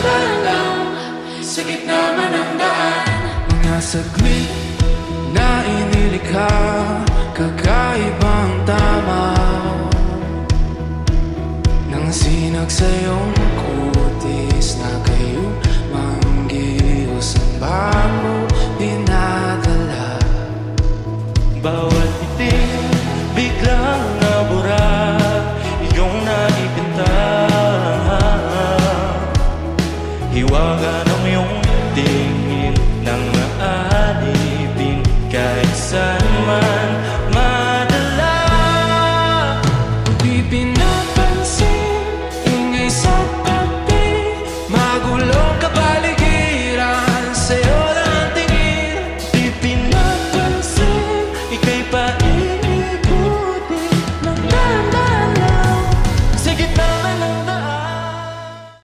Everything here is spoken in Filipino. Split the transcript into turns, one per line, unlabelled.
ka lang sa gitna man ng daan. Mga saglit na inilikha, kakaibang tamaw nang sinag sa iyong kutis na kayo manggihos ang bahay.